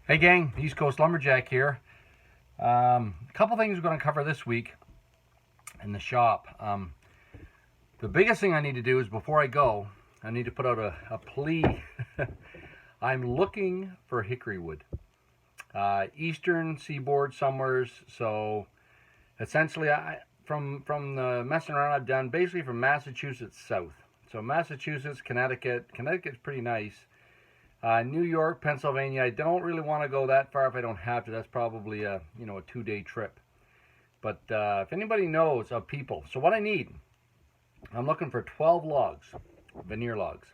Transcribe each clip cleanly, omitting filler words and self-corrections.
Hey gang, East Coast Lumberjack here. A couple things we're going to cover this week in the shop. The biggest thing I need to do is before I go, I need to put out a plea. I'm looking for hickory wood. Eastern seaboard somewheres, so essentially from the messing around I've done, basically from Massachusetts south. So Massachusetts, Connecticut's pretty nice. New York, Pennsylvania, I don't really want to go that far if I don't have to. That's probably a 2-day trip. But if anybody knows of people, so what I need, I'm looking for 12 logs, veneer logs.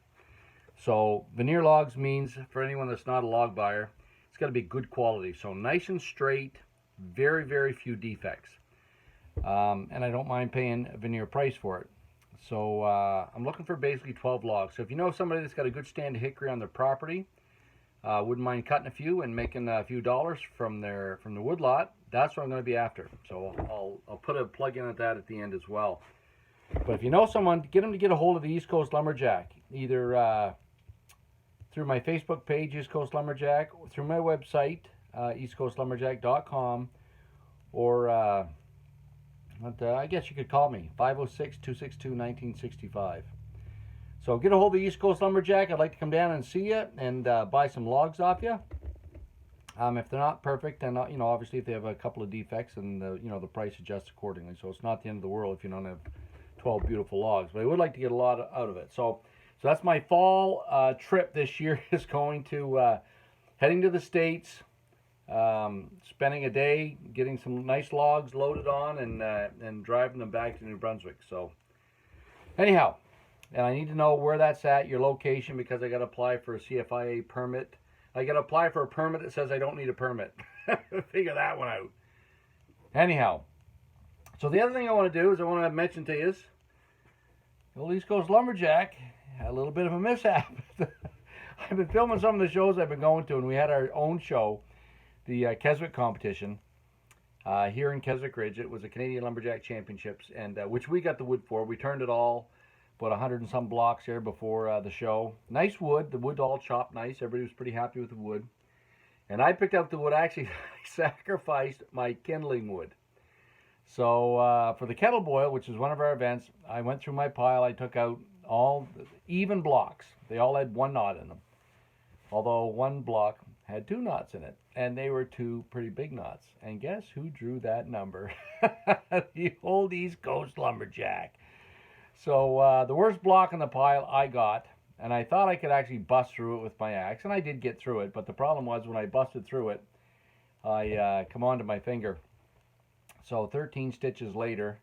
So veneer logs means, for anyone that's not a log buyer, it's got to be good quality. So nice and straight, very, very few defects. And I don't mind paying a veneer price for it. So I'm looking for basically 12 logs. So if you know somebody that's got a good stand of hickory on their property, wouldn't mind cutting a few and making a few dollars from the wood lot, that's what I'm going to be after. So I'll put a plug in at that at the end as well. But if you know someone, get them to get a hold of the East Coast Lumberjack, either through my Facebook page, East Coast Lumberjack, or through my website, eastcoastlumberjack.com, or I guess you could call me, 506-262-1965. So get a hold of the East Coast Lumberjack. I'd like to come down and see you and buy some logs off you. If they're not perfect, and obviously if they have a couple of defects, and the price adjusts accordingly. So it's not the end of the world if you don't have 12 beautiful logs. But I would like to get a lot out of it. So that's my fall trip this year, is going to heading to the States. Spending a day getting some nice logs loaded on and driving them back to New Brunswick. So anyhow, and I need to know where that's at, your location, because I got to apply for a CFIA permit. I got to apply for a permit that says I don't need a permit. Figure that one out. Anyhow, so the other thing I want to do is I want to mention to you is the old East Coast Lumberjack had a little bit of a mishap. I've been filming some of the shows I've been going to, and we had our own show, the Keswick competition here in Keswick Ridge. It was a Canadian Lumberjack Championships, and which we got the wood for. We turned it all, about 100 and some blocks here before the show. Nice wood. The wood all chopped nice. Everybody was pretty happy with the wood. And I picked up the wood. Actually, I sacrificed my kindling wood. So for the kettle boil, which is one of our events, I went through my pile. I took out all even blocks. They all had one knot in them. Although one block had 2 knots in it, and they were 2 pretty big knots. And guess who drew that number? The old East Coast Lumberjack. So the worst block in the pile I got, and I thought I could actually bust through it with my axe, and I did get through it, but the problem was when I busted through it, I come onto my finger. So 13 stitches later,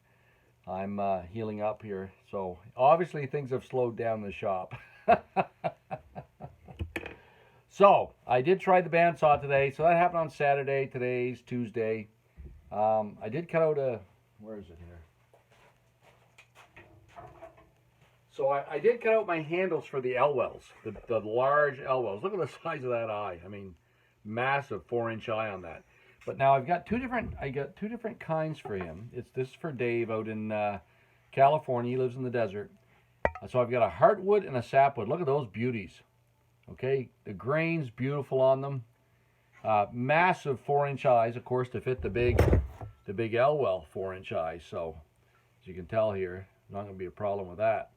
I'm healing up here. So obviously things have slowed down the shop. So I did try the bandsaw today. So that happened on Saturday. Today's Tuesday. I did cut out where is it here? So I did cut out my handles for the Elwells, the large Elwells. Look at the size of that eye. I mean, massive 4-inch eye on that. But now I got two different kinds for him. This is for Dave out in California. He lives in the desert. So I've got a heartwood and a sapwood. Look at those beauties. Okay, the grain's beautiful on them. Massive 4-inch eyes, of course, to fit the big Elwell 4-inch eyes. So as you can tell here, not going to be a problem with that.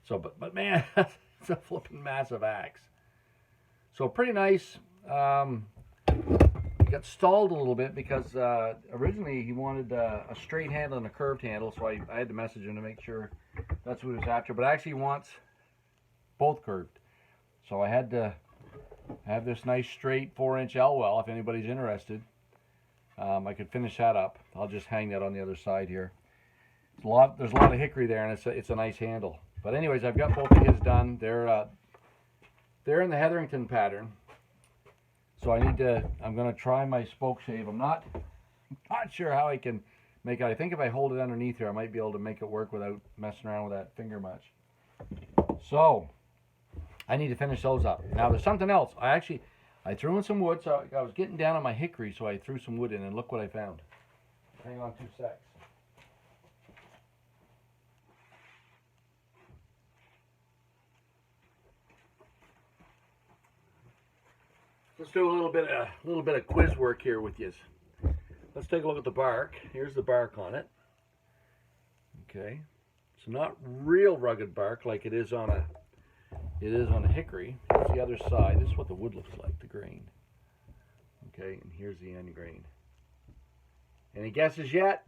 So, but man, it's a flipping massive axe. So pretty nice. Got stalled a little bit because originally he wanted a straight handle and a curved handle. So I had to message him to make sure that's what he was after. But actually he wants both curved. So I had to have this nice straight 4-inch Elwell if anybody's interested. I could finish that up. I'll just hang that on the other side here. There's a lot of hickory there, and it's a nice handle. But anyways, I've got both of his done. They're in the Hetherington pattern. So I'm going to try my spoke shave. I'm not sure how I can make it. I think if I hold it underneath here, I might be able to make it work without messing around with that finger much. So I need to finish those up. Now there's something else. I threw in some wood, so I was getting down on my hickory, so I threw some wood in, and look what I found. Hang on 2 secs. Let's do a little bit of quiz work here with you. Let's take a look at the bark. Here's the bark on it. Okay, it's not real rugged bark like it is on a hickory. Here's the other side. This is what the wood looks like, the grain. Okay, and here's the end grain. Any guesses yet?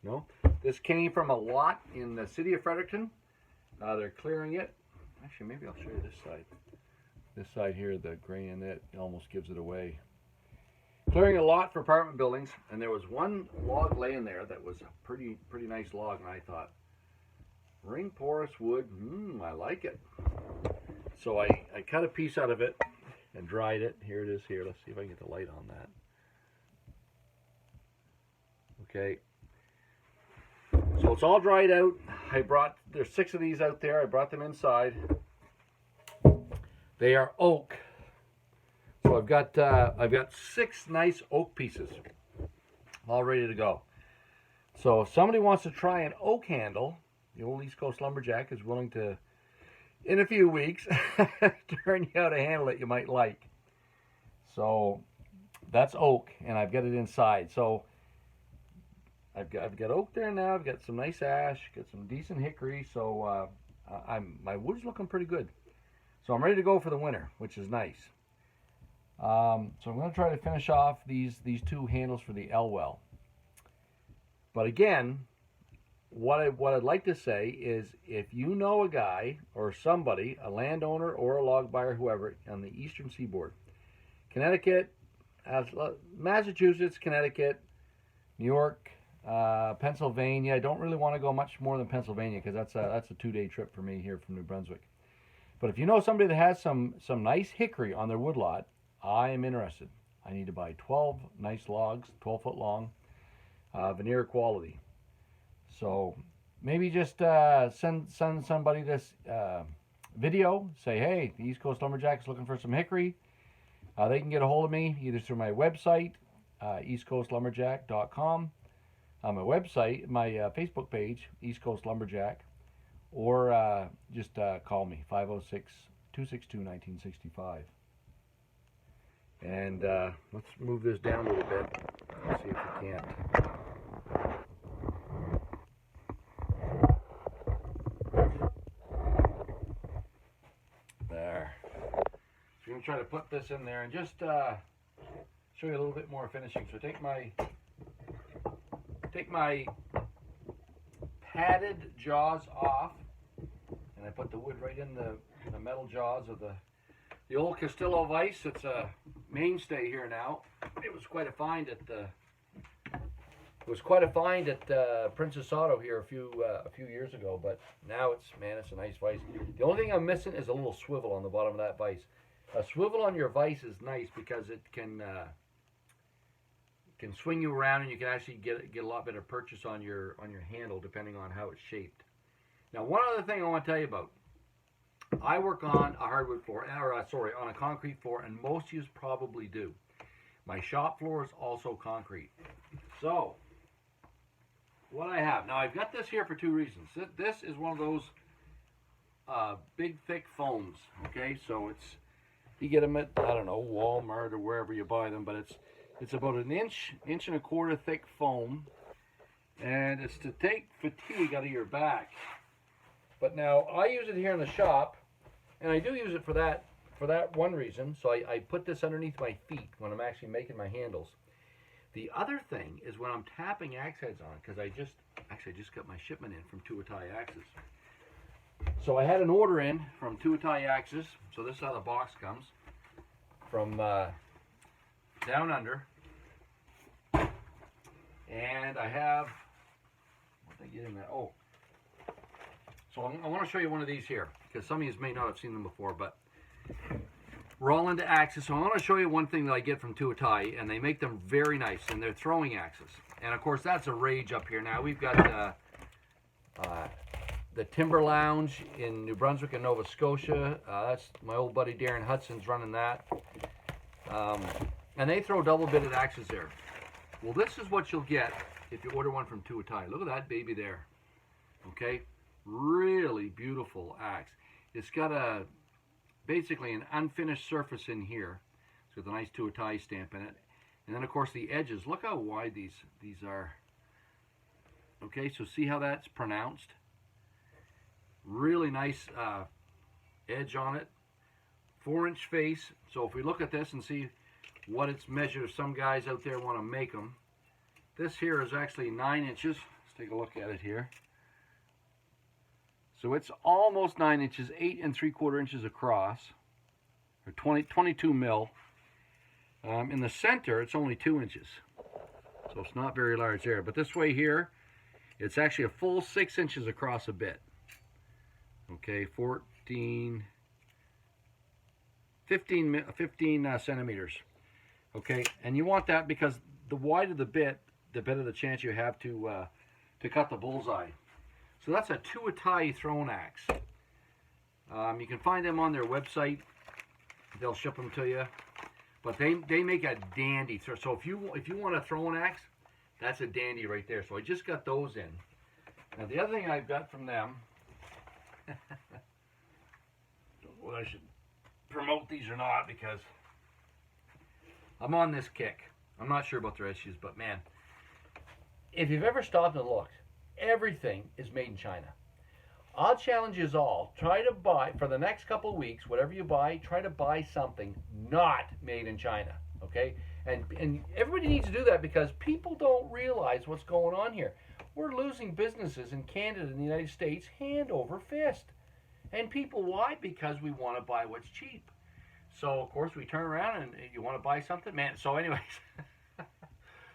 No? This came from a lot in the city of Fredericton. They're clearing it. Actually, maybe I'll show you this side. This side here, the grain in it almost gives it away. Clearing a lot for apartment buildings, and there was one log laying there that was a pretty nice log, and I thought, ring porous wood, I like it. So I cut a piece out of it and dried it. Here it is here. Let's see if I can get the light on that. Okay. So it's all dried out. There's 6 of these out there. I brought them inside. They are oak. So I've got 6 nice oak pieces all ready to go. So if somebody wants to try an oak handle, the old East Coast Lumberjack is willing to, in a few weeks, turn you out a handle that you might like. So that's oak, and I've got it inside. So I've got oak there now. I've got some nice ash, got some decent hickory. So my wood's looking pretty good. So I'm ready to go for the winter, which is nice. So I'm going to try to finish off these 2 handles for the L-well. But again, what I'd like to say is, if you know a guy or somebody, a landowner or a log buyer, whoever, on the eastern seaboard, Connecticut, Massachusetts, Connecticut, New York, Pennsylvania. I don't really want to go much more than Pennsylvania because that's a 2-day trip for me here from New Brunswick. But if you know somebody that has some nice hickory on their woodlot, I am interested. I need to buy 12 nice logs, 12-foot long, veneer quality. So maybe just send somebody this video. Say, hey, the East Coast Lumberjack is looking for some hickory. They can get a hold of me either through my website, eastcoastlumberjack.com, my website, my Facebook page, East Coast Lumberjack, or just call me, 506-262-1965. And let's move this down a little bit. Let's see if we can't. There. So I'm going to try to put this in there and just show you a little bit more finishing. So take my padded jaws off, and I put the wood right in the metal jaws of the old Castillo Vise. It's a mainstay here now. It was quite a find at Princess Auto here a few years ago, but now it's a nice vise. The only thing I'm missing is a little swivel on the bottom of that vise. A swivel on your vise is nice because it can swing you around, and you can actually get a lot better purchase on your handle depending on how it's shaped. Now, one other thing I want to tell you about. I work on a hardwood floor, on a concrete floor, and most of you probably do. My shop floor is also concrete. So, what I have, now I've got this here for 2 reasons. This is one of those big, thick foams, okay? So you get them at, I don't know, Walmart or wherever you buy them, but it's about an inch and a quarter thick foam, and it's to take fatigue out of your back. But now, I use it here in the shop, and I do use it for that one reason. So I put this underneath my feet when I'm actually making my handles. The other thing is when I'm tapping axe heads on, because I just got my shipment in from Tuatai Axes. So I had an order in from Tuatai Axes. So this is how the box comes from down under. And I have, what did I get in there? Oh. So I want to show you one of these here, because some of you may not have seen them before, but we're all into axes. So I want to show you one thing that I get from Tuatai, and they make them very nice, and they're throwing axes. And of course, that's a rage up here now. We've got the Timber Lounge in New Brunswick and Nova Scotia. That's my old buddy Darren Hudson's running that. And they throw double-bitted axes there. Well, this is what you'll get if you order one from Tuatai. Look at that baby there. Okay? Really beautiful axe. It's got a basically an unfinished surface in here. It's got the nice Tuatai stamp in it. And then, of course, the edges. Look how wide these are. Okay, so see how that's pronounced? Really nice edge on it. 4-inch face. So if we look at this and see what it's measured, if some guys out there want to make them, this here is actually 9 inches. Let's take a look at it here. So it's almost 9 inches, 8 3/4 inches across, or 22 mil. In the center, it's only 2 inches. So it's not very large there. But this way here, it's actually a full 6 inches across a bit. Okay, 15 centimeters. Okay, and you want that because the wider the better the chance you have to cut the bullseye. So that's a Tuatai throwing axe. You can find them on their website. They'll ship them to you. But they make a dandy. So if you want a throwing axe, that's a dandy right there. So I just got those in. Now the other thing I've got from them, don't know whether I should promote these or not because I'm on this kick. I'm not sure about their issues, but man, if you've ever stopped and looked, everything is made in China. I'll challenge you all, try to buy, for the next couple of weeks, whatever you buy, try to buy something not made in China, okay? And everybody needs to do that because people don't realize what's going on here. We're losing businesses in Canada and the United States hand over fist. And people, why? Because we want to buy what's cheap. So, of course, we turn around and you want to buy something? Man, so anyways.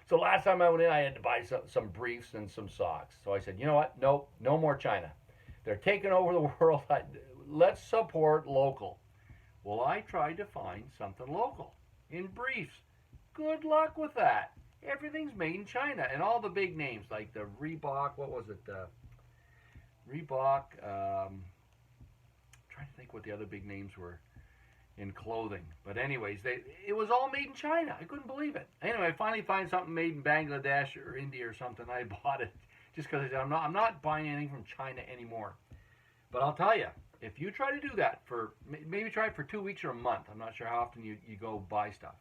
So last time I went in, I had to buy some briefs and some socks. So I said, you know what? No more China. They're taking over the world. Let's support local. Well, I tried to find something local in briefs. Good luck with that. Everything's made in China. And all the big names like the Reebok, what was it? Reebok. Trying to think what the other big names were in clothing. But anyways, it was all made in China. I couldn't believe it. Anyway, I finally find something made in Bangladesh or India or something. I bought it just because I said, I'm not buying anything from China anymore. But I'll tell you, if you try to do that for, maybe try it for 2 weeks or a month. I'm not sure how often you go buy stuff.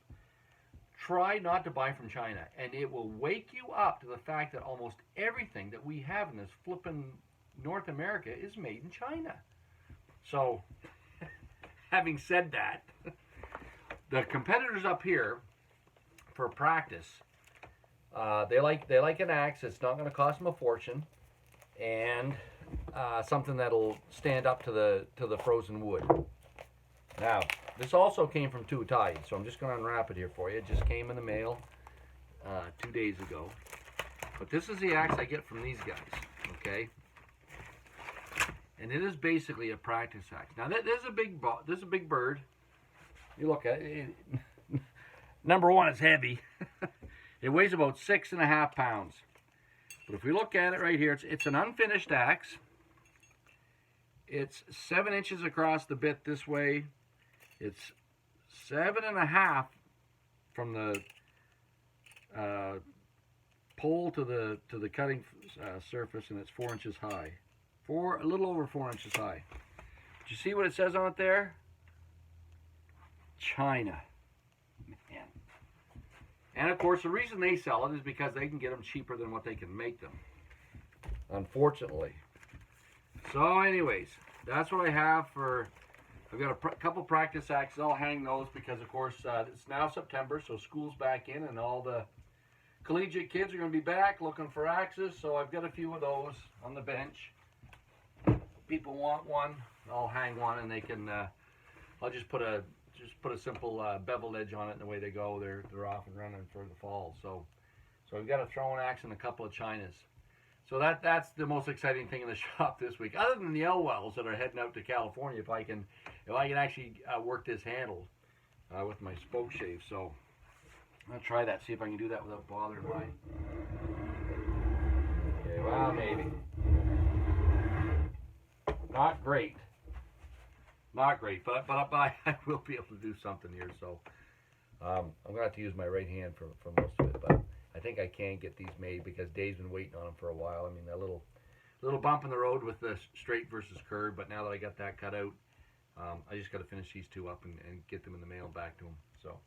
Try not to buy from China, and it will wake you up to the fact that almost everything that we have in this flippin' North America is made in China. So, having said that, the competitors up here for practice, they like an axe. It's not going to cost them a fortune, and something that'll stand up to the frozen wood. Now, this also came from Tuatai, so I'm just going to unwrap it here for you. It just came in the mail 2 days ago. But this is the axe I get from these guys, okay? And it is basically a practice axe. Now, there's a big bird. You look at it. Number one, it's heavy. It weighs about 6.5 pounds. But if we look at it right here, it's an unfinished axe. It's 7 inches across the bit this way. It's 7.5 from the pole to the cutting surface, and it's 4 inches high. A little over 4 inches high. Do you see what it says on it there? China. Man. And of course, the reason they sell it is because they can get them cheaper than what they can make them. Unfortunately. So anyways, that's what I have for... I've got a couple practice axes. I'll hang those because, of course, it's now September, so school's back in, and all the collegiate kids are going to be back looking for axes. So I've got a few of those on the bench. People want one, I'll hang one, and they can. I'll just put a simple beveled edge on it, and the way they go, they're off and running for the fall. So we've got a throwing axe and a couple of Chinas. So that's the most exciting thing in the shop this week, other than the Elwells that are heading out to California. If I can actually work this handle with my spoke shave. So I'll try that, see if I can do that without bothering my. Okay, well, maybe. Not great, but I will be able to do something here. So I'm going to have to use my right hand for most of it, but I think I can get these made because Dave's been waiting on them for a while. I mean, that little bump in the road with the straight versus curve, but now that I got that cut out, I just got to finish these two up and get them in the mail back to them. So,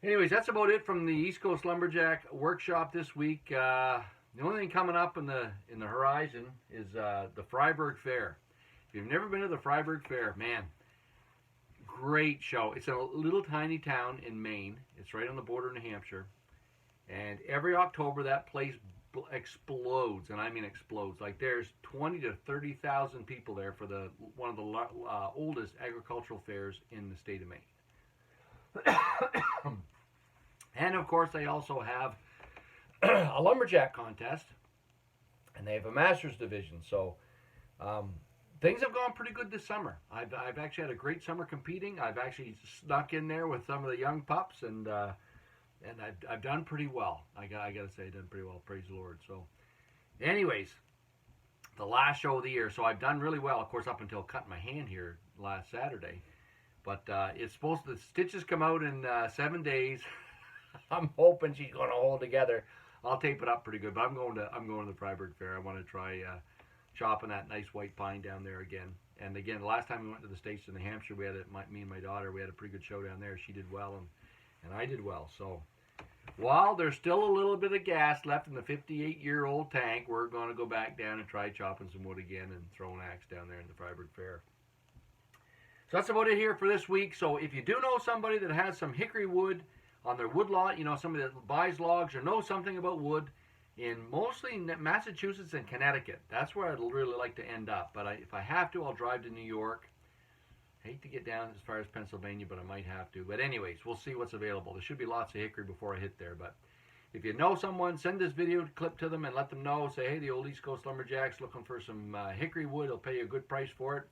anyways, that's about it from the East Coast Lumberjack workshop this week. The only thing coming up in the horizon is the Freiburg Fair. If you've never been to the Freiburg Fair, man, great show. It's a little tiny town in Maine. It's right on the border of New Hampshire. And every October, that place explodes, and I mean explodes. Like there's 20 to 30,000 people there for one of the oldest agricultural fairs in the state of Maine. And of course, they also have a lumberjack contest, and they have a masters division. So things have gone pretty good this summer. I've actually had a great summer competing. I've actually snuck in there with some of the young pups, and I've done pretty well. I gotta say, I've done pretty well. Praise the Lord. So, anyways, the last show of the year. So I've done really well, of course, up until cutting my hand here last Saturday. But the stitches come out in 7 days. I'm hoping she's going to hold together. I'll tape it up pretty good. But I'm going to the Freiburg Fair. I want to try chopping that nice white pine down there again. And again, the last time we went to the States in New Hampshire, me and my daughter, we had a pretty good show down there. She did well, and I did well. So while there's still a little bit of gas left in the 58-year-old tank, we're going to go back down and try chopping some wood again and throw an axe down there in the Freiburg Fair. So that's about it here for this week. So if you do know somebody that has some hickory wood on their wood lot, somebody that buys logs or knows something about wood in mostly Massachusetts and Connecticut, that's where I'd really like to end up. But if I have to, I'll drive to New York. Hate to get down as far as Pennsylvania, but I might have to. But anyways, we'll see what's available. There should be lots of hickory before I hit there. But if you know someone, send this video clip to them and let them know. Say, hey, the old East Coast Lumberjack's looking for some hickory wood. I'll pay you a good price for it.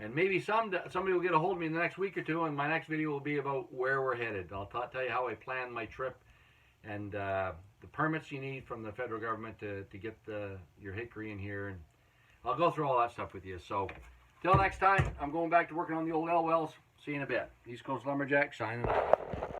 And maybe somebody will get a hold of me in the next week or two, and my next video will be about where we're headed. I'll tell you how I plan my trip and the permits you need from the federal government to get your hickory in here. And I'll go through all that stuff with you. So, till next time, I'm going back to working on the old L wells. See you in a bit. East Coast Lumberjack signing out.